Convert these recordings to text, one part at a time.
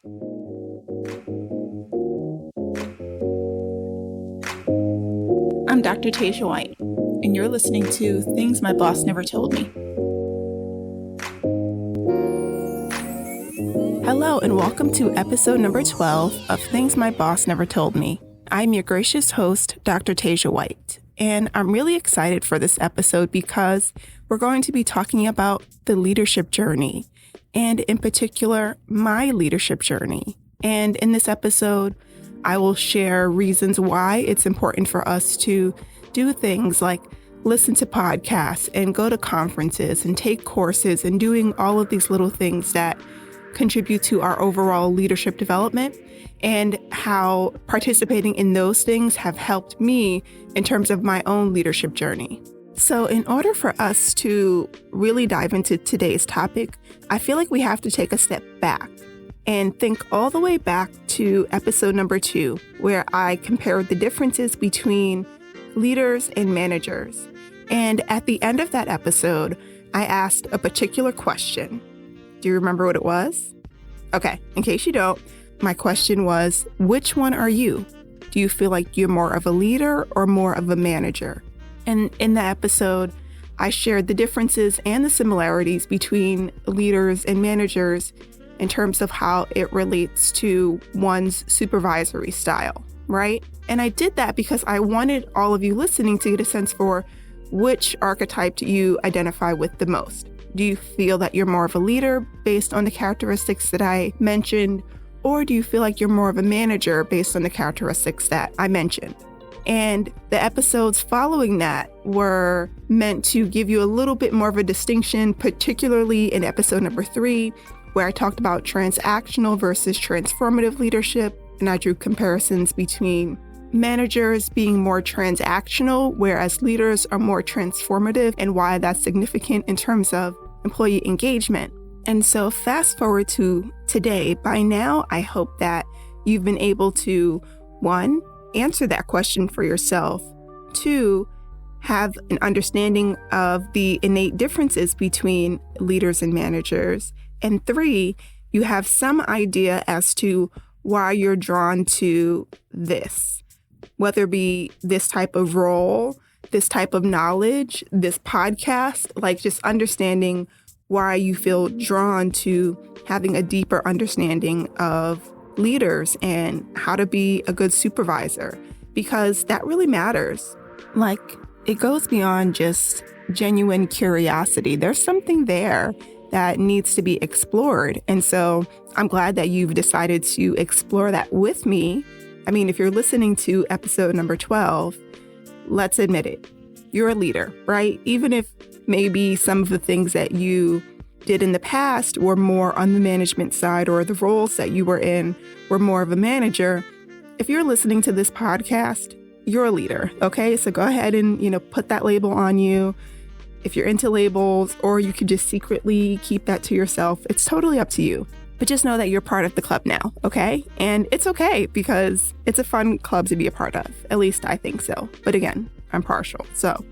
I'm Dr. Tasia White, and you're listening to Things My Boss Never Told Me. Hello, and welcome to episode number 12 of Things My Boss Never Told Me. I'm your gracious host, Dr. Tasia White, and I'm really excited for this episode because we're going to be talking about the leadership journey, and in particular, my leadership journey. And in this episode, I will share reasons why it's important for us to do things like listen to podcasts and go to conferences and take courses and doing all of these little things that contribute to our overall leadership development, and how participating in those things have helped me in terms of my own leadership journey. So in order for us to really dive into today's topic, I feel like we have to take a step back and think all the way back to episode number 2, where I compared the differences between leaders and managers. And at the end of that episode, I asked a particular question. Do you remember what it was? Okay, in case you don't, my question was, which one are you? Do you feel like you're more of a leader or more of a manager? And in that episode, I shared the differences and the similarities between leaders and managers in terms of how it relates to one's supervisory style, right? And I did that because I wanted all of you listening to get a sense for which archetype do you identify with the most. Do you feel that you're more of a leader based on the characteristics that I mentioned, or do you feel like you're more of a manager based on the characteristics that I mentioned? And the episodes following that were meant to give you a little bit more of a distinction, particularly in episode number 3, where I talked about transactional versus transformative leadership, and I drew comparisons between managers being more transactional, whereas leaders are more transformative, and why that's significant in terms of employee engagement. And so fast forward to today, by now, I hope that you've been able to, 1, answer that question for yourself, 2, have an understanding of the innate differences between leaders and managers, and 3, you have some idea as to why you're drawn to this, whether it be this type of role, this type of knowledge, this podcast, like just understanding why you feel drawn to having a deeper understanding of leaders and how to be a good supervisor, because that really matters. Like, it goes beyond just genuine curiosity. There's something there that needs to be explored. And so I'm glad that you've decided to explore that with me. I mean, if you're listening to episode number 12, let's admit it, you're a leader, right? Even if maybe some of the things that you did in the past were more on the management side, or the roles that you were in were more of a manager, if you're listening to this podcast, you're a leader, okay? So go ahead and, put that label on you. If you're into labels, or you could just secretly keep that to yourself, it's totally up to you. But just know that you're part of the club now, okay? And it's okay, because it's a fun club to be a part of. At least I think so. But again, I'm partial. So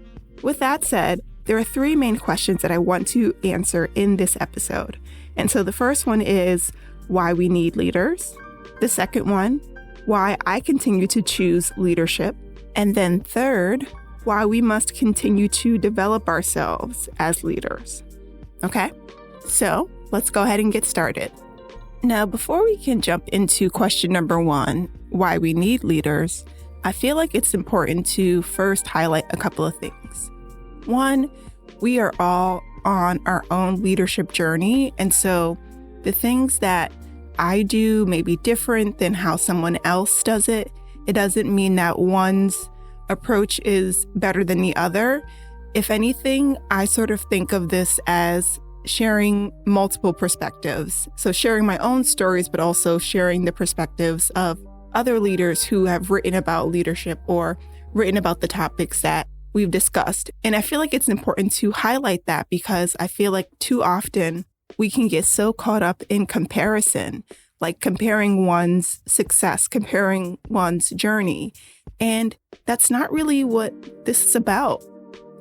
with that said, there are 3 main questions that I want to answer in this episode. And so the first one is why we need leaders. The second one, why I continue to choose leadership. And then third, why we must continue to develop ourselves as leaders. Okay, so let's go ahead and get started. Now, before we can jump into question number 1, why we need leaders, I feel like it's important to first highlight a couple of things. 1, we are all on our own leadership journey, and so the things that I do may be different than how someone else does it. It doesn't mean that one's approach is better than the other. If anything, I sort of think of this as sharing multiple perspectives. So sharing my own stories, but also sharing the perspectives of other leaders who have written about leadership or written about the topics that we've discussed. And I feel like it's important to highlight that, because I feel like too often we can get so caught up in comparison, like comparing one's success, comparing one's journey. And that's not really what this is about.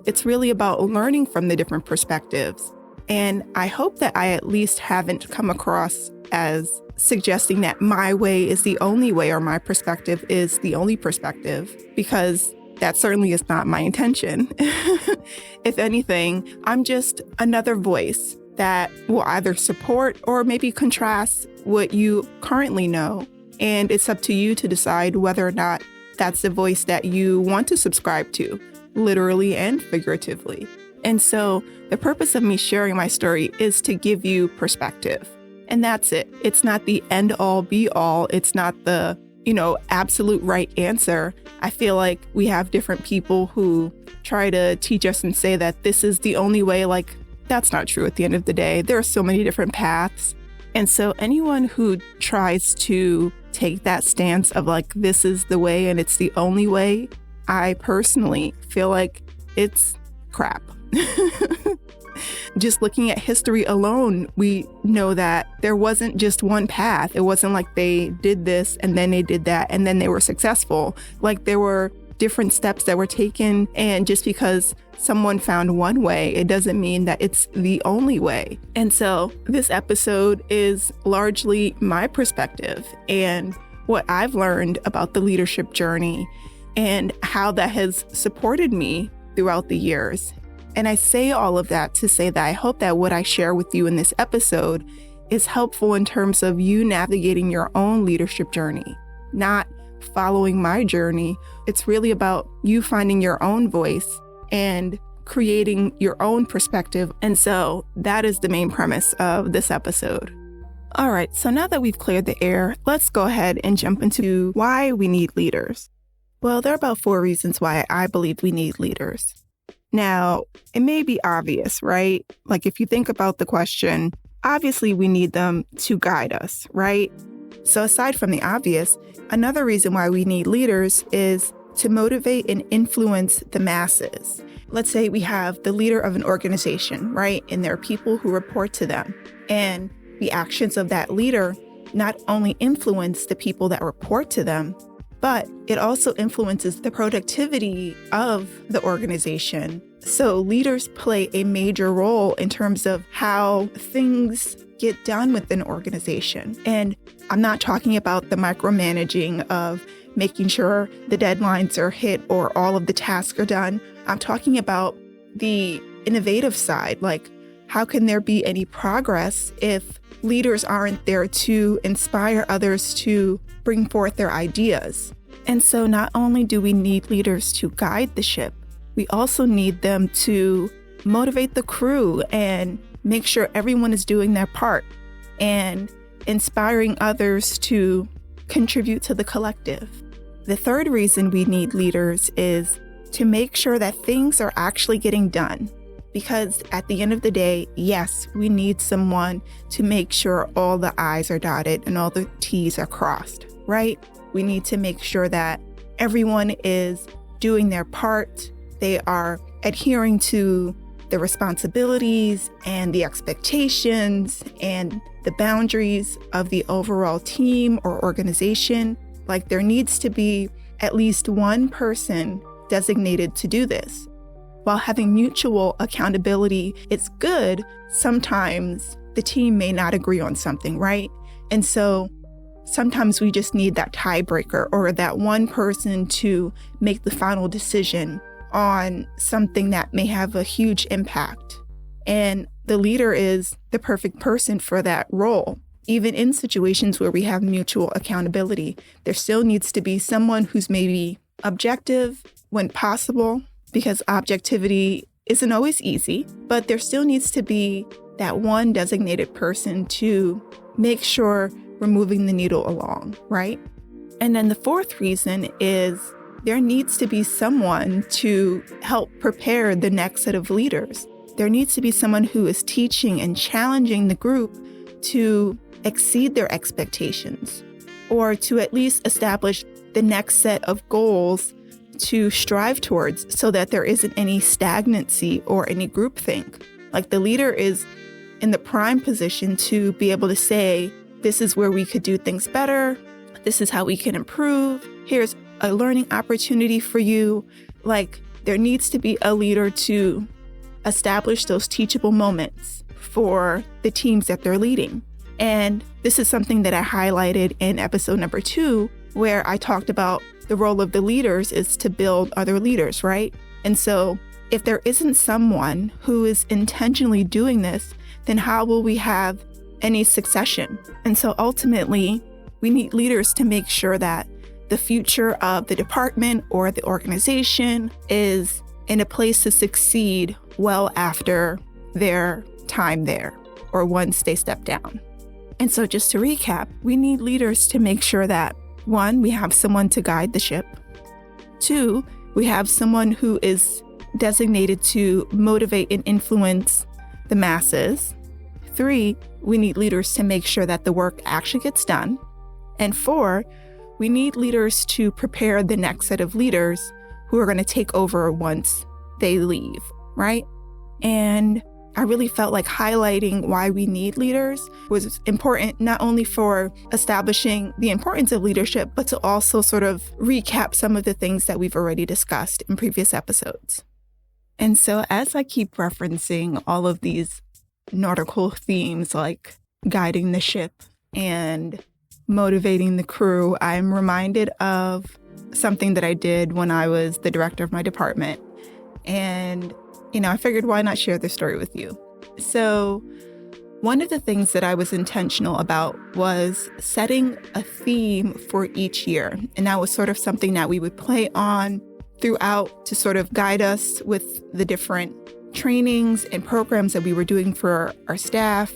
It's really about learning from the different perspectives. And I hope that I at least haven't come across as suggesting that my way is the only way or my perspective is the only perspective, because that certainly is not my intention. If anything, I'm just another voice that will either support or maybe contrast what you currently know. And it's up to you to decide whether or not that's the voice that you want to subscribe to, literally and figuratively. And so the purpose of me sharing my story is to give you perspective. And that's it. It's not the end all be all. It's not the, absolute right answer. I feel like we have different people who try to teach us and say that this is the only way. Like, that's not true at the end of the day. There are so many different paths. And so anyone who tries to take that stance of like, this is the way and it's the only way, I personally feel like it's crap. Just looking at history alone, we know that there wasn't just one path. It wasn't like they did this and then they did that and then they were successful. Like, there were different steps that were taken. And just because someone found one way, it doesn't mean that it's the only way. And so this episode is largely my perspective and what I've learned about the leadership journey and how that has supported me throughout the years. And I say all of that to say that I hope that what I share with you in this episode is helpful in terms of you navigating your own leadership journey, not following my journey. It's really about you finding your own voice and creating your own perspective. And so that is the main premise of this episode. All right, so now that we've cleared the air, let's go ahead and jump into why we need leaders. Well, there are about 4 reasons why I believe we need leaders. Now, it may be obvious, right? Like, if you think about the question, obviously we need them to guide us, right? So aside from the obvious, another reason why we need leaders is to motivate and influence the masses. Let's say we have the leader of an organization, right? And there are people who report to them. And the actions of that leader not only influence the people that report to them, but it also influences the productivity of the organization. So leaders play a major role in terms of how things get done within an organization. And I'm not talking about the micromanaging of making sure the deadlines are hit or all of the tasks are done. I'm talking about the innovative side, like how can there be any progress if leaders aren't there to inspire others to bring forth their ideas? And so not only do we need leaders to guide the ship, we also need them to motivate the crew and make sure everyone is doing their part and inspiring others to contribute to the collective. The third reason we need leaders is to make sure that things are actually getting done. Because at the end of the day, yes, we need someone to make sure all the I's are dotted and all the T's are crossed, right? We need to make sure that everyone is doing their part. They are adhering to the responsibilities and the expectations and the boundaries of the overall team or organization. Like, there needs to be at least one person designated to do this. While having mutual accountability is good, sometimes the team may not agree on something, right? And so sometimes we just need that tiebreaker or that one person to make the final decision on something that may have a huge impact. And the leader is the perfect person for that role. Even in situations where we have mutual accountability, there still needs to be someone who's maybe objective when possible, because objectivity isn't always easy, but there still needs to be that one designated person to make sure we're moving the needle along, right? And then the fourth reason is there needs to be someone to help prepare the next set of leaders. There needs to be someone who is teaching and challenging the group to exceed their expectations, or to at least establish the next set of goals to strive towards so that there isn't any stagnancy or any groupthink. Like, the leader is in the prime position to be able to say, this is where we could do things better. This is how we can improve. Here's a learning opportunity for you. Like, there needs to be a leader to establish those teachable moments for the teams that they're leading. And this is something that I highlighted in episode number 2, where I talked about the role of the leaders is to build other leaders, right? And so if there isn't someone who is intentionally doing this, then how will we have any succession? And so ultimately, we need leaders to make sure that the future of the department or the organization is in a place to succeed well after their time there or once they step down. And so just to recap, we need leaders to make sure that 1, we have someone to guide the ship. 2, we have someone who is designated to motivate and influence the masses. 3, we need leaders to make sure that the work actually gets done. And 4, we need leaders to prepare the next set of leaders who are going to take over once they leave, right? And I really felt like highlighting why we need leaders was important, not only for establishing the importance of leadership, but to also sort of recap some of the things that we've already discussed in previous episodes. And so as I keep referencing all of these nautical themes like guiding the ship and motivating the crew, I'm reminded of something that I did when I was the director of my department. And, I figured why not share this story with you? So one of the things that I was intentional about was setting a theme for each year. And that was sort of something that we would play on throughout to sort of guide us with the different trainings and programs that we were doing for our staff.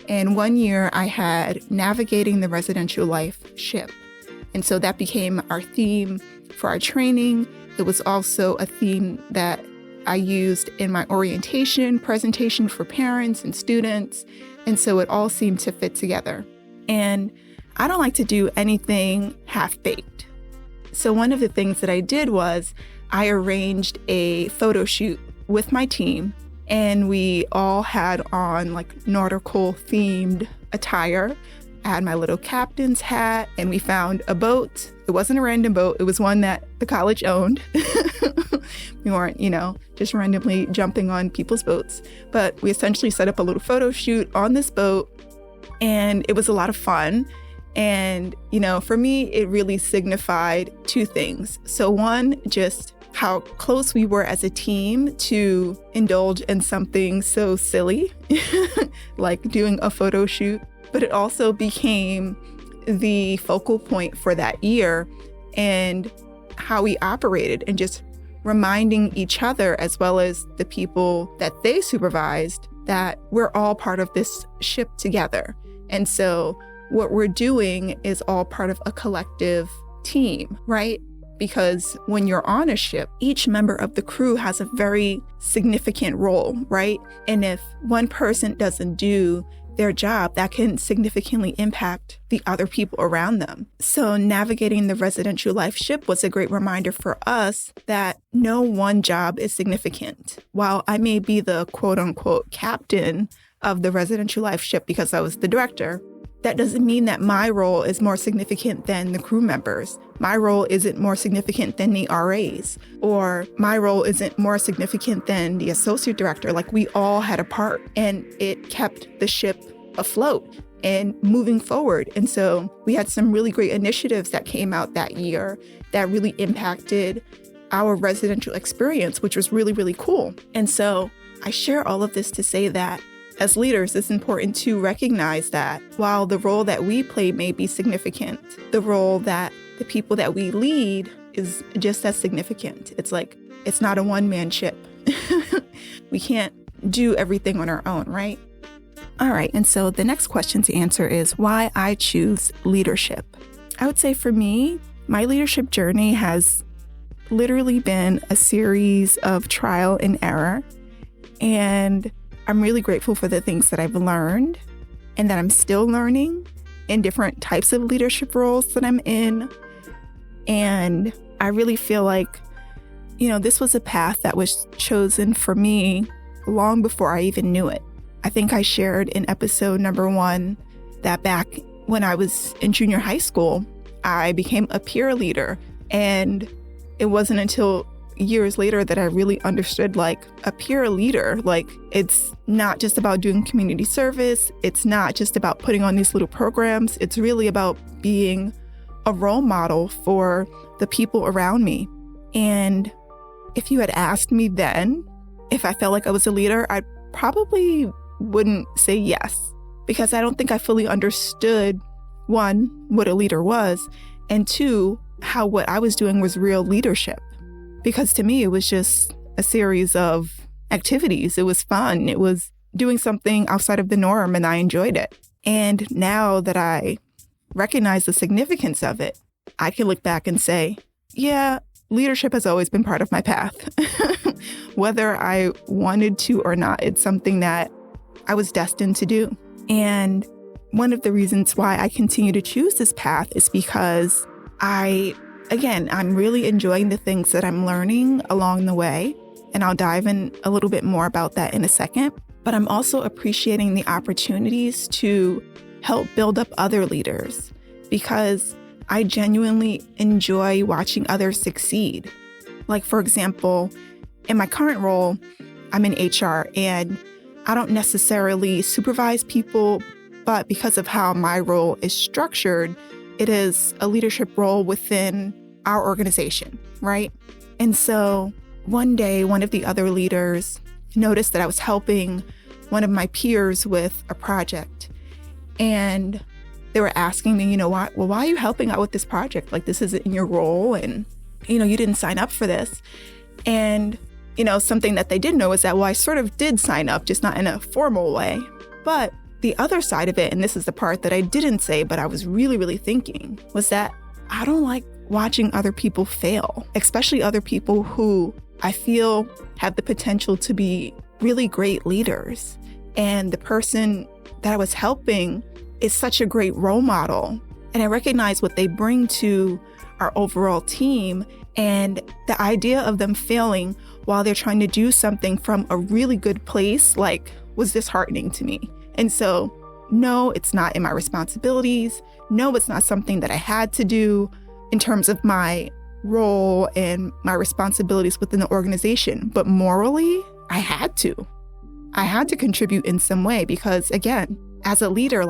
And one year I had navigating the residential life ship. And so that became our theme for our training. It was also a theme that I used in my orientation presentation for parents and students. And so it all seemed to fit together. And I don't like to do anything half-baked. So one of the things that I did was I arranged a photo shoot with my team, and we all had on like nautical themed attire. I had my little captain's hat, and we found a boat. It wasn't a random boat. It was one that the college owned. We weren't, just randomly jumping on people's boats. But we essentially set up a little photo shoot on this boat, and it was a lot of fun. And, for me, it really signified 2 things. So 1, just how close we were as a team to indulge in something so silly, like doing a photo shoot. But it also became the focal point for that year and how we operated, and just reminding each other as well as the people that they supervised that we're all part of this ship together. And so what we're doing is all part of a collective team, right? Because when you're on a ship, each member of the crew has a very significant role, right? And if one person doesn't do their job, that can significantly impact the other people around them. So navigating the residential life ship was a great reminder for us that no one job is significant. While I may be the quote unquote captain of the residential life ship because I was the director, that doesn't mean that my role is more significant than the crew members. My role isn't more significant than the RAs, or my role isn't more significant than the associate director. Like, we all had a part, and it kept the ship afloat and moving forward. And so we had some really great initiatives that came out that year that really impacted our residential experience, which was really, really cool. And so I share all of this to say that as leaders, it's important to recognize that while the role that we play may be significant, the role that the people that we lead is just as significant. It's like, it's not a one-man ship. We can't do everything on our own, right? All right, and so the next question to answer is why I choose leadership. I would say for me, my leadership journey has literally been a series of trial and error. And I'm really grateful for the things that I've learned and that I'm still learning in different types of leadership roles that I'm in. And I really feel like, this was a path that was chosen for me long before I even knew it. I think I shared in episode number 1 that back when I was in junior high school, I became a peer leader. And it wasn't until, years later that I really understood like a peer leader. Like it's not just about doing community service. It's not just about putting on these little programs. It's really about being a role model for the people around me. And if you had asked me then if I felt like I was a leader, I probably wouldn't say yes, because I don't think I fully understood, one, what a leader was, and two, how what I was doing was real leadership. Because to me, it was just a series of activities. It was fun. It was doing something outside of the norm, and I enjoyed it. And now that I recognize the significance of it, I can look back and say, yeah, leadership has always been part of my path. Whether I wanted to or not, it's something that I was destined to do. And one of the reasons why I continue to choose this path is because I'm really enjoying the things that I'm learning along the way. And I'll dive in a little bit more about that in a second. But I'm also appreciating the opportunities to help build up other leaders, because I genuinely enjoy watching others succeed. Like, for example, in my current role, I'm in HR and I don't necessarily supervise people, but because of how my role is structured, it is a leadership role within our organization, right? And so one day, one of the other leaders noticed that I was helping one of my peers with a project. And they were asking me, why are you helping out with this project? Like, this isn't in your role and, you didn't sign up for this. And, something that they didn't know is that, I sort of did sign up, just not in a formal way. But the other side of it, and this is the part that I didn't say, but I was really, really thinking, was that I don't like watching other people fail, especially other people who I feel have the potential to be really great leaders. And the person that I was helping is such a great role model. And I recognize what they bring to our overall team, and the idea of them failing while they're trying to do something from a really good place, was disheartening to me. And so, no, it's not in my responsibilities. No, it's not something that I had to do in terms of my role and my responsibilities within the organization. But morally, I had to. I had to contribute in some way because, again, as a leader,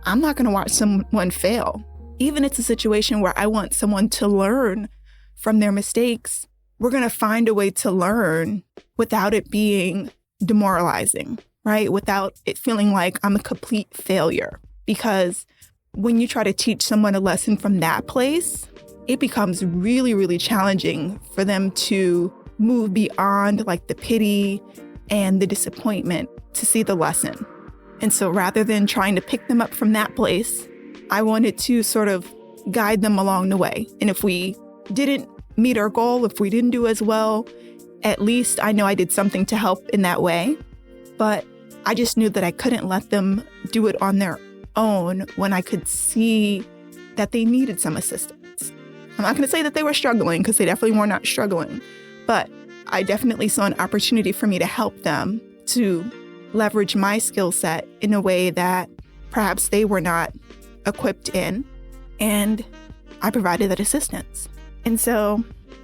I'm not going to watch someone fail. Even if it's a situation where I want someone to learn from their mistakes, we're going to find a way to learn without it being demoralizing, right? Without it feeling like I'm a complete failure. Because when you try to teach someone a lesson from that place, it becomes really, really challenging for them to move beyond the pity and the disappointment to see the lesson. And so rather than trying to pick them up from that place, I wanted to sort of guide them along the way. And if we didn't meet our goal, if we didn't do as well, at least I know I did something to help in that way. But I just knew that I couldn't let them do it on their own when I could see that they needed some assistance. I'm not going to say that they were struggling, because they definitely were not struggling, but I definitely saw an opportunity for me to help them to leverage my skill set in a way that perhaps they were not equipped in, and I provided that assistance. And so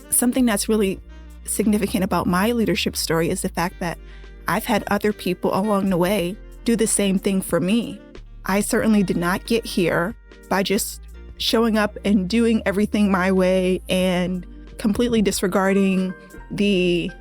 something that's really significant about my leadership story is the fact that I've had other people along the way do the same thing for me. I certainly did not get here by just showing up and doing everything my way and completely disregarding the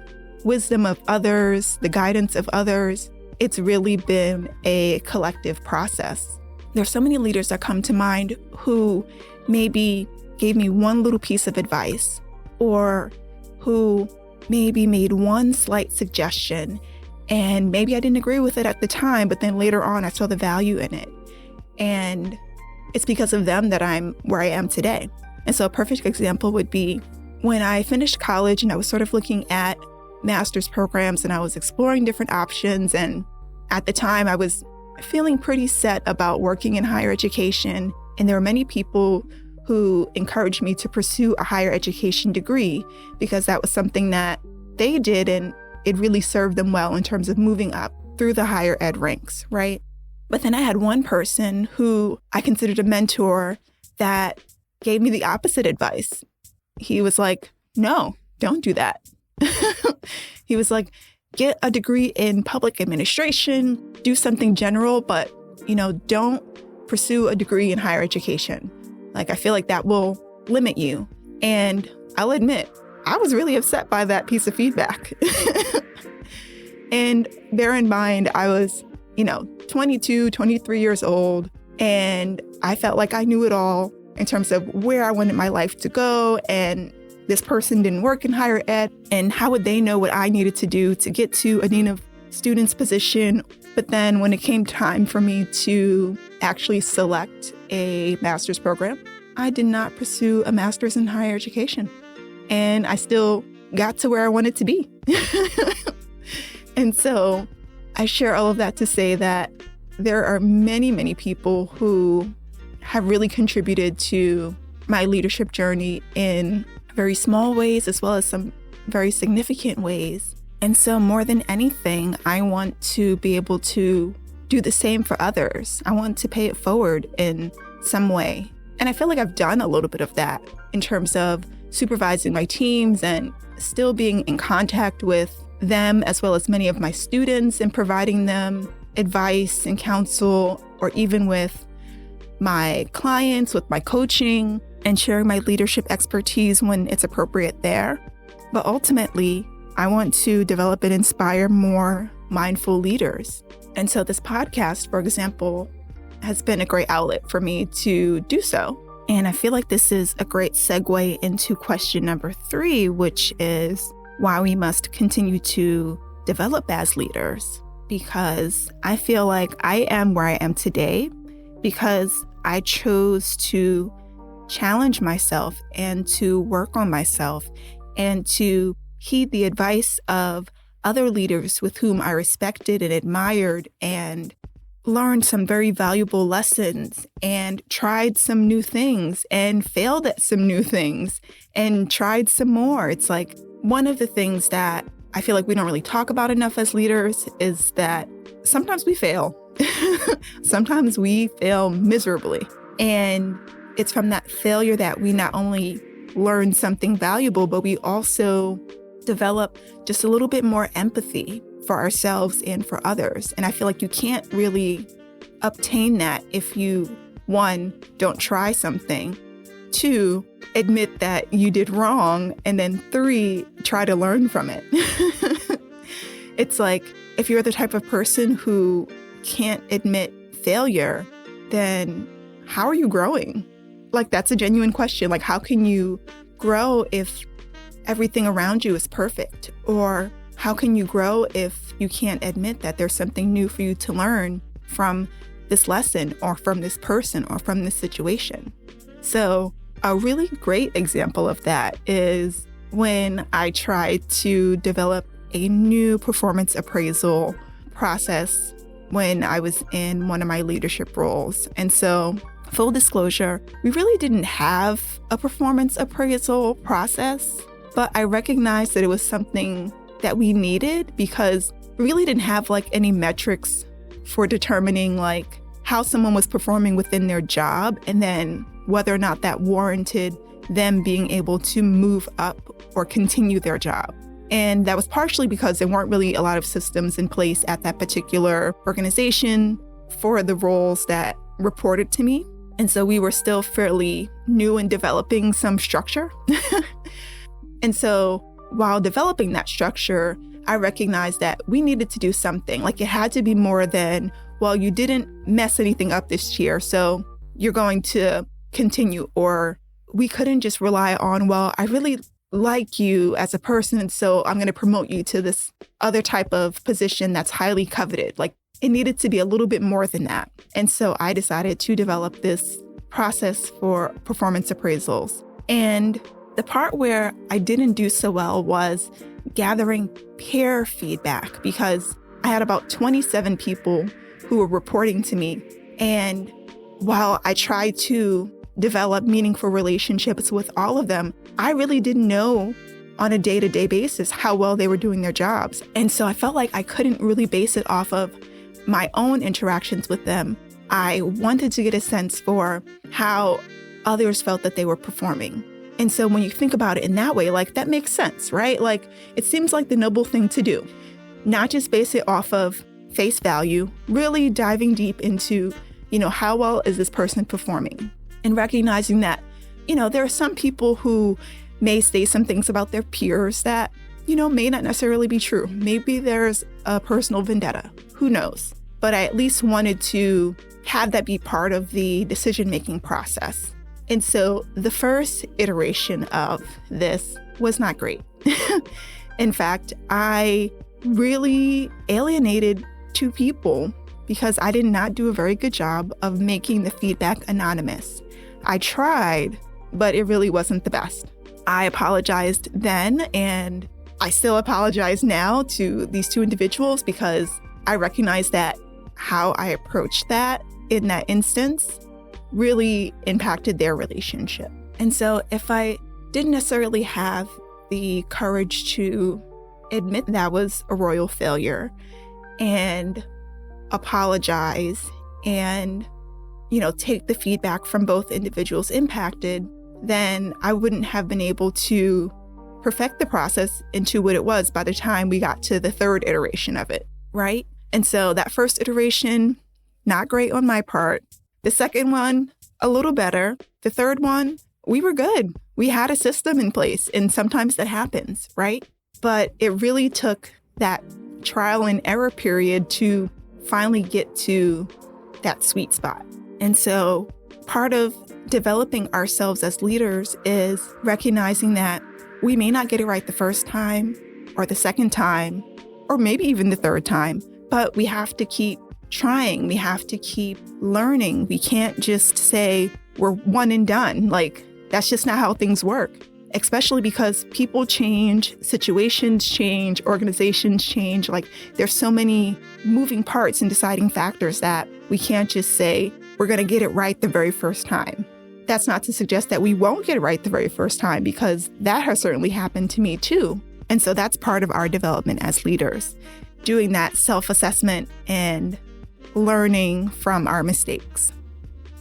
wisdom of others, the guidance of others. It's really been a collective process. There's so many leaders that come to mind who maybe gave me one little piece of advice, or who maybe made one slight suggestion, and maybe I didn't agree with it at the time, but then later on I saw the value in it. And it's because of them that I'm where I am today. And so a perfect example would be when I finished college and I was sort of looking at master's programs and I was exploring different options. And at the time I was feeling pretty set about working in higher education. And there were many people who encouraged me to pursue a higher education degree because that was something that they did and it really served them well in terms of moving up through the higher ed ranks, right? But then I had one person who I considered a mentor that gave me the opposite advice. He was like, no, don't do that. He was like, get a degree in public administration, do something general, but, don't pursue a degree in higher education. Like, I feel like that will limit you. And I'll admit, I was really upset by that piece of feedback. And bear in mind, I was, 22, 23 years old, and I felt like I knew it all in terms of where I wanted my life to go. And this person didn't work in higher ed. And how would they know what I needed to do to get to a dean of students position? But then when it came time for me to actually select a master's program, I did not pursue a master's in higher education. And I still got to where I wanted to be. And so I share all of that to say that there are many, many people who have really contributed to my leadership journey in very small ways, as well as some very significant ways. And so more than anything, I want to be able to do the same for others. I want to pay it forward in some way. And I feel like I've done a little bit of that in terms of supervising my teams and still being in contact with them, as well as many of my students, and providing them advice and counsel, or even with my clients, with my coaching, and sharing my leadership expertise when it's appropriate there. But ultimately, I want to develop and inspire more mindful leaders. And so this podcast, for example, has been a great outlet for me to do so. And I feel like this is a great segue into question number 3, which is why we must continue to develop as leaders. Because I feel like I am where I am today because I chose to challenge myself and to work on myself and to heed the advice of other leaders with whom I respected and admired, and learned some very valuable lessons, and tried some new things and failed at some new things and tried some more. It's like one of the things that I feel like we don't really talk about enough as leaders is that sometimes we fail. Sometimes we fail miserably. And it's from that failure that we not only learn something valuable, but we also develop just a little bit more empathy for ourselves and for others. And I feel like you can't really obtain that if you, 1, don't try something, 2, admit that you did wrong, and then 3, try to learn from it. It's like, if you're the type of person who can't admit failure, then how are you growing? Like, that's a genuine question. Like, how can you grow if everything around you is perfect? Or how can you grow if you can't admit that there's something new for you to learn from this lesson, or from this person, or from this situation? So a really great example of that is when I tried to develop a new performance appraisal process when I was in one of my leadership roles. And so, full disclosure, we really didn't have a performance appraisal process, but I recognized that it was something that we needed because we really didn't have like any metrics for determining like how someone was performing within their job, and then whether or not that warranted them being able to move up or continue their job. And that was partially because there weren't really a lot of systems in place at that particular organization for the roles that reported to me. And so we were still fairly new in developing some structure. And so while developing that structure, I recognized that we needed to do something. Like, it had to be more than, well, you didn't mess anything up this year, so you're going to continue. Or we couldn't just rely on, well, I really like you as a person, so I'm going to promote you to this other type of position that's highly coveted. Like, it needed to be a little bit more than that. And so I decided to develop this process for performance appraisals. And the part where I didn't do so well was gathering peer feedback, because I had about 27 people who were reporting to me. And while I tried to develop meaningful relationships with all of them, I really didn't know on a day-to-day basis how well they were doing their jobs. And so I felt like I couldn't really base it off of my own interactions with them. I wanted to get a sense for how others felt that they were performing. And so when you think about it in that way, like that makes sense, right? Like it seems like the noble thing to do, not just base it off of face value, really diving deep into, how well is this person performing, and recognizing that, there are some people who may say some things about their peers that, may not necessarily be true. Maybe there's a personal vendetta, who knows? But I at least wanted to have that be part of the decision-making process. And so the first iteration of this was not great. In fact, I really alienated 2 people because I did not do a very good job of making the feedback anonymous. I tried, but it really wasn't the best. I apologized then, and I still apologize now to these 2 individuals because I recognize that how I approached that in that instance really impacted their relationship. And so if I didn't necessarily have the courage to admit that was a royal failure and apologize and, take the feedback from both individuals impacted, then I wouldn't have been able to perfect the process into what it was by the time we got to the 3rd iteration of it, right? And so that first iteration, not great on my part. The second one, a little better. The third one, we were good. We had a system in place, and sometimes that happens, right? But it really took that trial and error period to finally get to that sweet spot. And so part of developing ourselves as leaders is recognizing that we may not get it right the first time or the second time, or maybe even the third time, but we have to keep trying. We have to keep learning. We can't just say we're one and done. Like, that's just not how things work, especially because people change, situations change, organizations change. Like, there's so many moving parts and deciding factors that we can't just say we're going to get it right the very first time. That's not to suggest that we won't get it right the very first time, because that has certainly happened to me too. And so that's part of our development as leaders, doing that self-assessment and learning from our mistakes.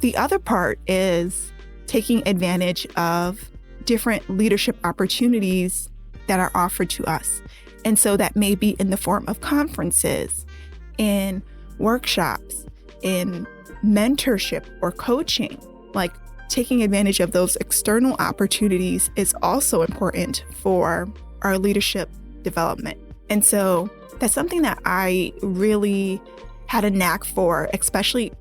The other part is taking advantage of different leadership opportunities that are offered to us. And so that may be in the form of conferences, in workshops, in mentorship or coaching. Like, taking advantage of those external opportunities is also important for our leadership development. And so that's something that I really had a knack for, especially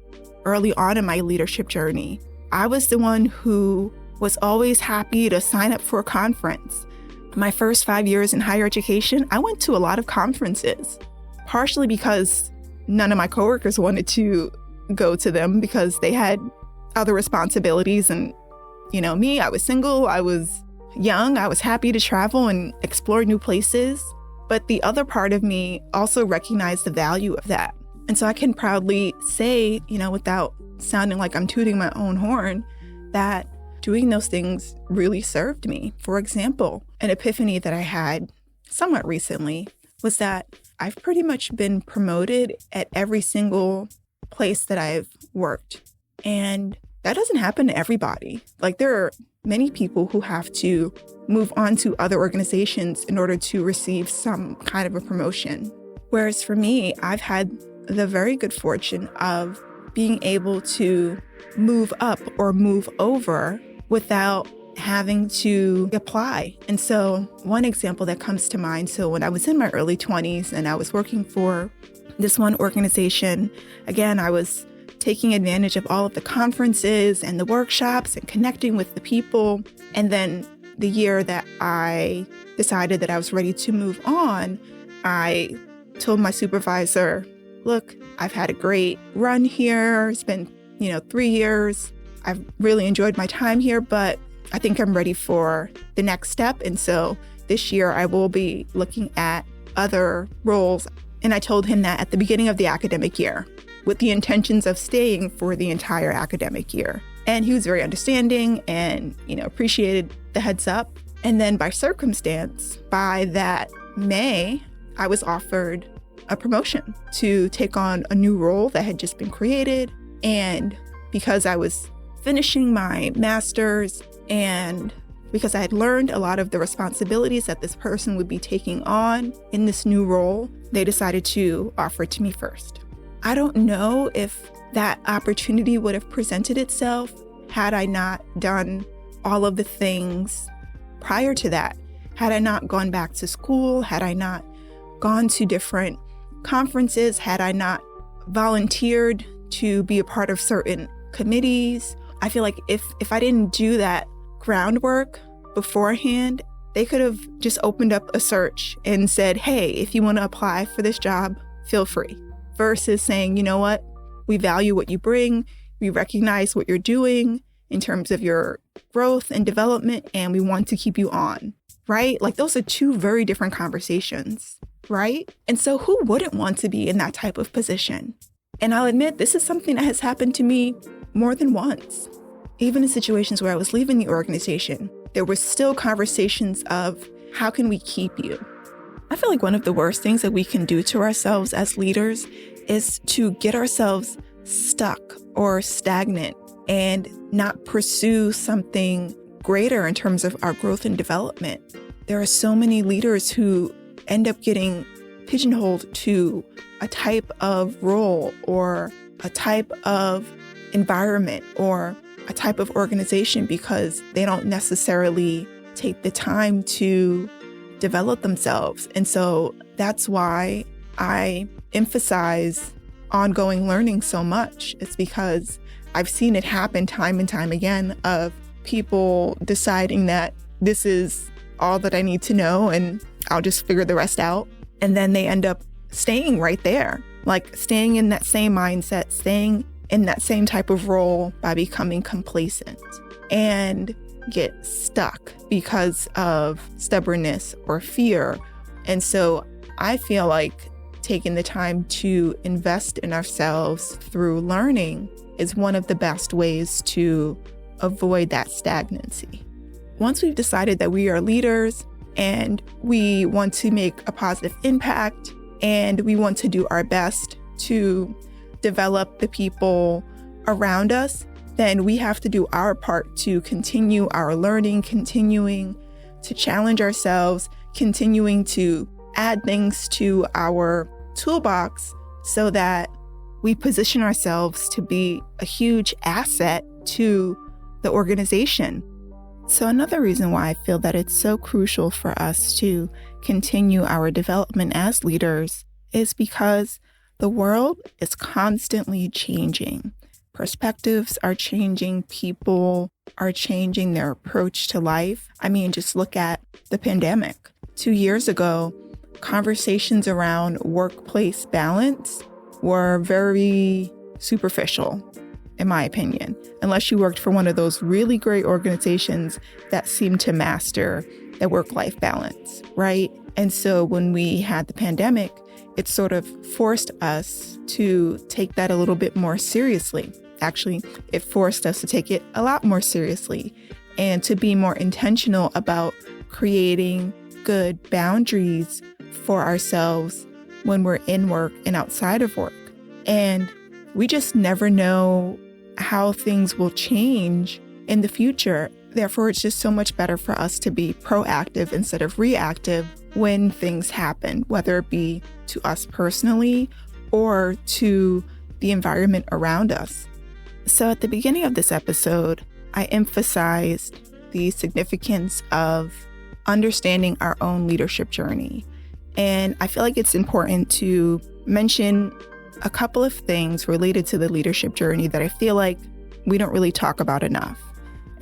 early on in my leadership journey. I was the one who was always happy to sign up for a conference. My first 5 years in higher education, I went to a lot of conferences, partially because none of my coworkers wanted to go to them because they had other responsibilities. And, me, I was single, I was young, I was happy to travel and explore new places. But the other part of me also recognized the value of that. And so I can proudly say, without sounding like I'm tooting my own horn, that doing those things really served me. For example, an epiphany that I had somewhat recently was that I've pretty much been promoted at every single place that I've worked. And that doesn't happen to everybody. Like, there are many people who have to move on to other organizations in order to receive some kind of a promotion. Whereas for me, I've had the very good fortune of being able to move up or move over without having to apply. And so one example that comes to mind, so when I was in my early 20s and I was working for this one organization, again, I was taking advantage of all of the conferences and the workshops and connecting with the people. And then the year that I decided that I was ready to move on, I told my supervisor, look, I've had a great run here. It's been, 3 years. I've really enjoyed my time here, but I think I'm ready for the next step. And so this year I will be looking at other roles. And I told him that at the beginning of the academic year, with the intentions of staying for the entire academic year. And he was very understanding and, appreciated the heads up. And then by circumstance, by that May, I was offered a promotion to take on a new role that had just been created. And because I was finishing my master's and because I had learned a lot of the responsibilities that this person would be taking on in this new role, they decided to offer it to me first. I don't know if that opportunity would have presented itself had I not done all of the things prior to that. Had I not gone back to school, had I not gone to different conferences, had I not volunteered to be a part of certain committees. I feel like if I didn't do that groundwork beforehand, they could have just opened up a search and said, hey, if you want to apply for this job, feel free. Versus saying, you know what, we value what you bring, we recognize what you're doing in terms of your growth and development, and we want to keep you on, right? Like those are two very different conversations, right? And so who wouldn't want to be in that type of position? And I'll admit, this is something that has happened to me more than once. Even in situations where I was leaving the organization, there were still conversations of how can we keep you? I feel like one of the worst things that we can do to ourselves as leaders is to get ourselves stuck or stagnant and not pursue something greater in terms of our growth and development. There are so many leaders who end up getting pigeonholed to a type of role or a type of environment or a type of organization because they don't necessarily take the time to develop themselves. And so that's why I emphasize ongoing learning so much. It's because I've seen it happen time and time again of people deciding that this is all that I need to know and I'll just figure the rest out. And then they end up staying right there, like staying in that same mindset, staying in that same type of role by becoming complacent and get stuck because of stubbornness or fear. And so I feel like taking the time to invest in ourselves through learning is one of the best ways to avoid that stagnancy. Once we've decided that we are leaders and we want to make a positive impact and we want to do our best to develop the people around us, then we have to do our part to continue our learning, continuing to challenge ourselves, continuing to add things to our toolbox so that we position ourselves to be a huge asset to the organization. So another reason why I feel that it's so crucial for us to continue our development as leaders is because the world is constantly changing. Perspectives are changing. People are changing their approach to life. I mean, just look at the pandemic. 2 years ago, conversations around workplace balance were very superficial, in my opinion, unless you worked for one of those really great organizations that seem to master the work-life balance, right? And so when we had the pandemic, it sort of forced us to take that a little bit more seriously. Actually, it forced us to take it a lot more seriously and to be more intentional about creating good boundaries for ourselves when we're in work and outside of work. And we just never know how things will change in the future. Therefore, it's just so much better for us to be proactive instead of reactive when things happen, whether it be to us personally or to the environment around us. So at the beginning of this episode, I emphasized the significance of understanding our own leadership journey. And I feel like it's important to mention a couple of things related to the leadership journey that I feel like we don't really talk about enough.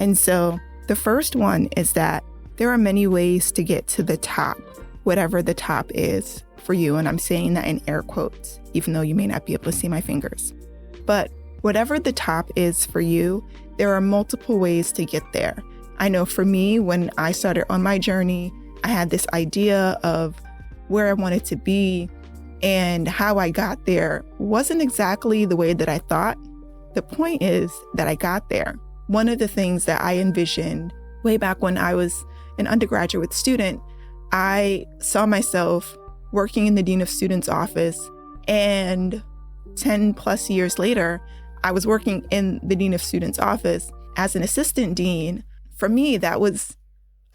And so the first one is that there are many ways to get to the top, whatever the top is for you. And I'm saying that in air quotes, even though you may not be able to see my fingers. But whatever the top is for you, there are multiple ways to get there. I know for me, when I started on my journey, I had this idea of where I wanted to be, and how I got there wasn't exactly the way that I thought. The point is that I got there. One of the things that I envisioned way back when I was an undergraduate student, I saw myself working in the Dean of Students' office, and 10 plus years later, I was working in the Dean of Students' office as an assistant dean. For me, that was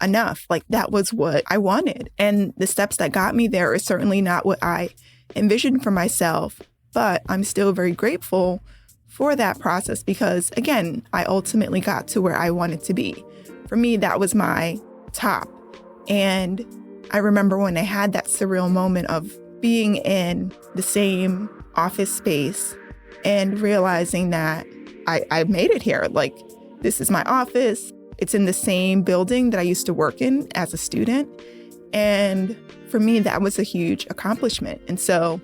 enough. Like that was what I wanted. And the steps that got me there is certainly not what I envisioned for myself, but I'm still very grateful for that process because, again, I ultimately got to where I wanted to be. For me, that was my top. And I remember when I had that surreal moment of being in the same office space and realizing that I made it here. Like, this is my office. It's in the same building that I used to work in as a student. And for me, that was a huge accomplishment. And so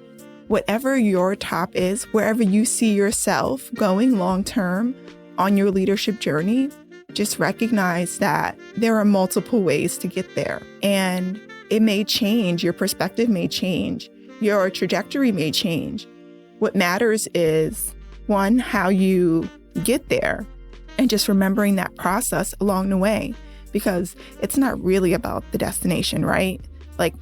whatever your top is, wherever you see yourself going long term on your leadership journey, just recognize that there are multiple ways to get there. And it may change. Your perspective may change. Your trajectory may change. What matters is, one, how you get there and just remembering that process along the way, because it's not really about the destination, right? Like,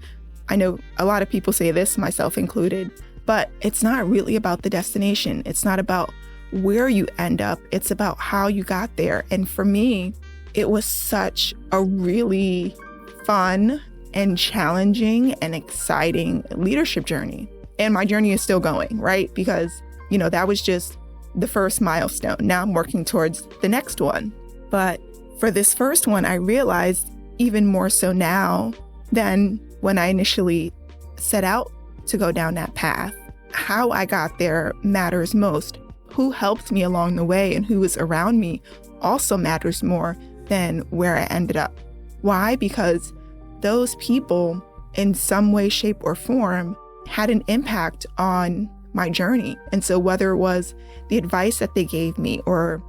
I know a lot of people say this, myself included, but it's not really about the destination. It's not about where you end up. It's about how you got there. And for me, it was such a really fun and challenging and exciting leadership journey. And my journey is still going, right? Because, that was just the first milestone. Now I'm working towards the next one. But for this first one, I realized even more so now than when I initially set out to go down that path. How I got there matters most. Who helped me along the way and who was around me also matters more than where I ended up. Why? Because those people, in some way, shape, or form, had an impact on my journey. And so whether it was the advice that they gave me or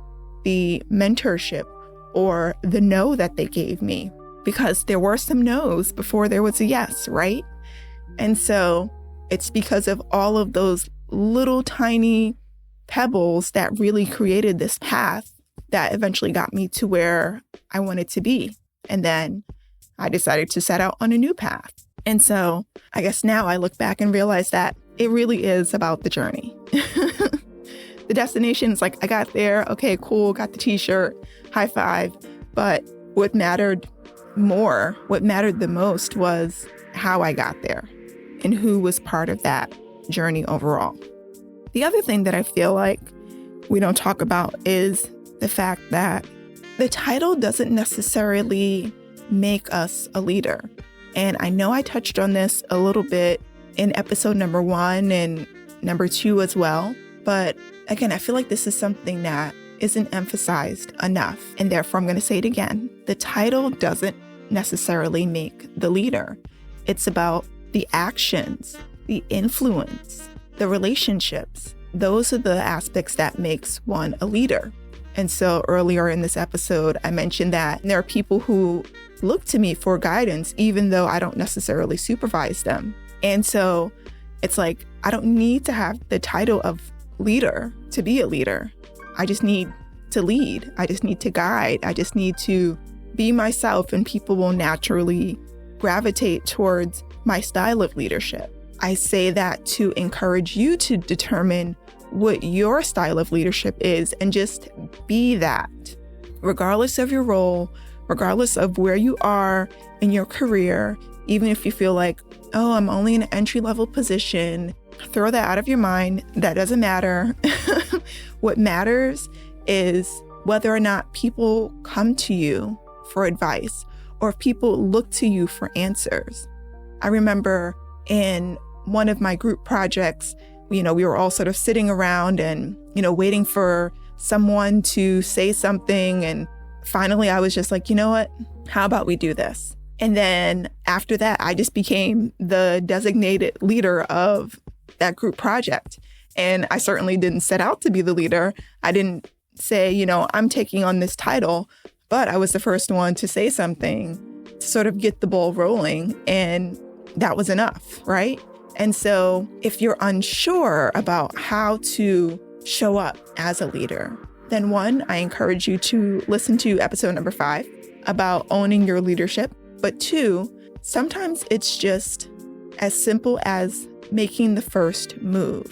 the mentorship or the no that they gave me, because there were some no's before there was a yes, right? And so it's because of all of those little tiny pebbles that really created this path that eventually got me to where I wanted to be. And then I decided to set out on a new path. And so I guess now I look back and realize that it really is about the journey. The destination is like, I got there. Okay, cool. Got the t-shirt. High five. But what mattered the most was how I got there and who was part of that journey overall. The other thing that I feel like we don't talk about is the fact that the title doesn't necessarily make us a leader. And I know I touched on this a little bit in episode number 1 and number 2 as well. But again, I feel like this is something that isn't emphasized enough. And therefore, I'm going to say it again. The title doesn't necessarily make the leader. It's about the actions, the influence, the relationships. Those are the aspects that makes one a leader. And so earlier in this episode, I mentioned that there are people who look to me for guidance, even though I don't necessarily supervise them. And so it's like, I don't need to have the title of leader to be a leader. I just need to lead. I just need to guide. I just need to be myself, and people will naturally gravitate towards my style of leadership. I say that to encourage you to determine what your style of leadership is and just be that, regardless of your role, regardless of where you are in your career. Even if you feel like, oh, I'm only in an entry-level position, throw that out of your mind. That doesn't matter. What matters is whether or not people come to you for advice or if people look to you for answers. I remember in one of my group projects, we were all sort of sitting around and, waiting for someone to say something. And finally, I was just like, you know what? How about we do this? And then after that, I just became the designated leader of that group project. And I certainly didn't set out to be the leader. I didn't say, I'm taking on this title, but I was the first one to say something to sort of get the ball rolling. And that was enough, right? And so if you're unsure about how to show up as a leader, then one, I encourage you to listen to episode number 5 about owning your leadership. But 2, sometimes it's just as simple as making the first move,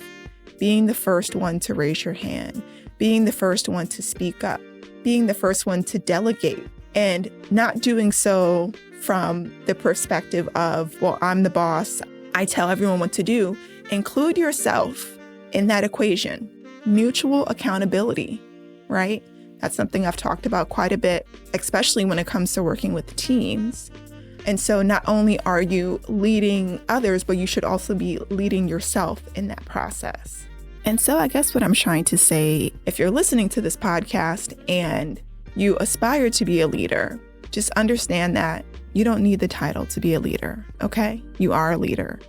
being the first one to raise your hand, being the first one to speak up, being the first one to delegate, and not doing so from the perspective of, well, I'm the boss, I tell everyone what to do. Include yourself in that equation. Mutual accountability, right? That's something I've talked about quite a bit, especially when it comes to working with teams. And so not only are you leading others, but you should also be leading yourself in that process. And so I guess what I'm trying to say, if you're listening to this podcast and you aspire to be a leader, just understand that you don't need the title to be a leader, okay? You are a leader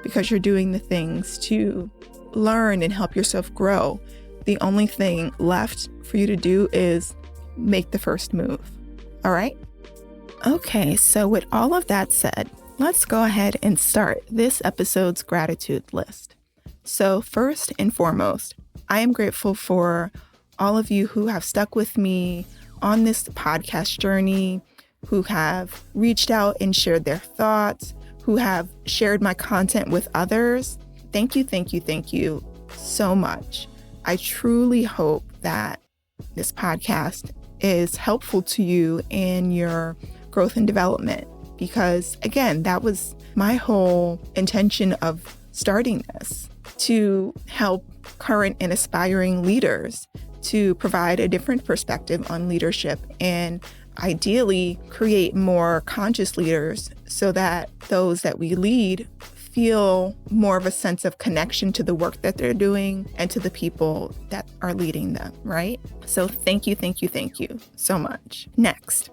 because you're doing the things to learn and help yourself grow. The only thing left for you to do is make the first move, all right? Okay, so with all of that said, let's go ahead and start this episode's gratitude list. So first and foremost, I am grateful for all of you who have stuck with me on this podcast journey, who have reached out and shared their thoughts, who have shared my content with others. Thank you so much. I truly hope that this podcast is helpful to you in your growth and development, because again, that was my whole intention of starting this, to help current and aspiring leaders to provide a different perspective on leadership and ideally create more conscious leaders so that those that we lead feel more of a sense of connection to the work that they're doing and to the people that are leading them, right? So thank you so much. Next,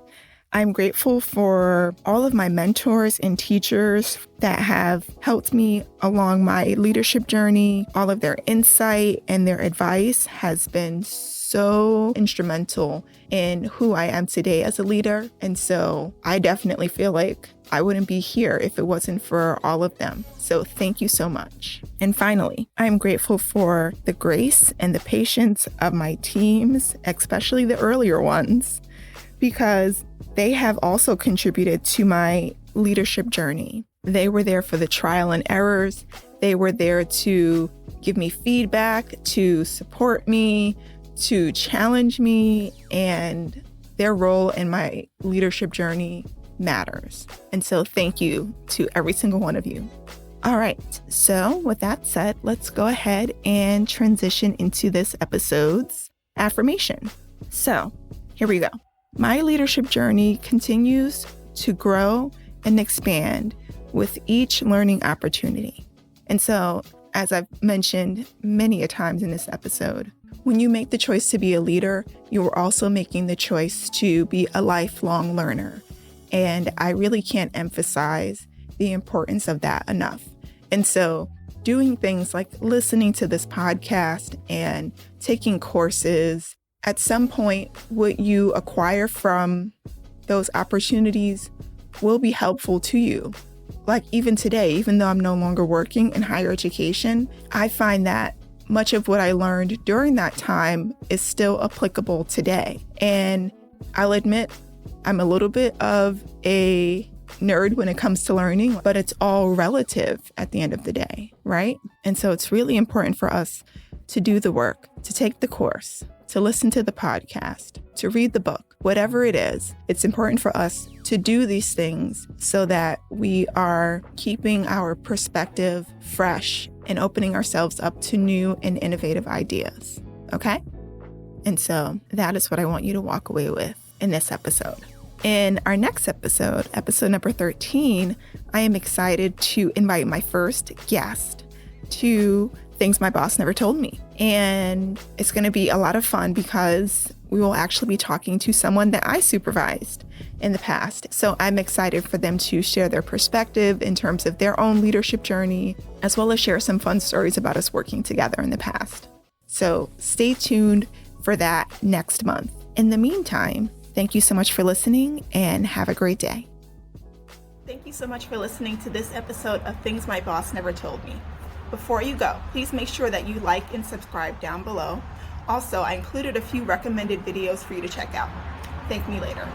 I'm grateful for all of my mentors and teachers that have helped me along my leadership journey. All of their insight and their advice has been so instrumental in who I am today as a leader. And so I definitely feel like I wouldn't be here if it wasn't for all of them. So thank you so much. And finally, I'm grateful for the grace and the patience of my teams, especially the earlier ones, because they have also contributed to my leadership journey. They were there for the trial and errors. They were there to give me feedback, to support me, to challenge me, and their role in my leadership journey matters. And so thank you to every single one of you. All right, so with that said, let's go ahead and transition into this episode's affirmation. So here we go. My leadership journey continues to grow and expand with each learning opportunity. And so, as I've mentioned many a times in this episode, when you make the choice to be a leader, you are also making the choice to be a lifelong learner. And I really can't emphasize the importance of that enough. And so doing things like listening to this podcast and taking courses, at some point, what you acquire from those opportunities will be helpful to you. Like even today, even though I'm no longer working in higher education, I find that much of what I learned during that time is still applicable today. And I'll admit, I'm a little bit of a nerd when it comes to learning, but it's all relative at the end of the day, right? And so it's really important for us to do the work, to take the course, to listen to the podcast, to read the book, whatever it is. It's important for us to do these things so that we are keeping our perspective fresh and opening ourselves up to new and innovative ideas, okay? And so that is what I want you to walk away with in this episode. In our next episode, episode number 13, I am excited to invite my first guest to Things My Boss Never Told Me. And it's going to be a lot of fun because we will actually be talking to someone that I supervised in the past. So I'm excited for them to share their perspective in terms of their own leadership journey, as well as share some fun stories about us working together in the past. So stay tuned for that next month. In the meantime, thank you so much for listening and have a great day. Thank you so much for listening to this episode of Things My Boss Never Told Me. Before you go, please make sure that you like and subscribe down below. Also, I included a few recommended videos for you to check out. Thank me later.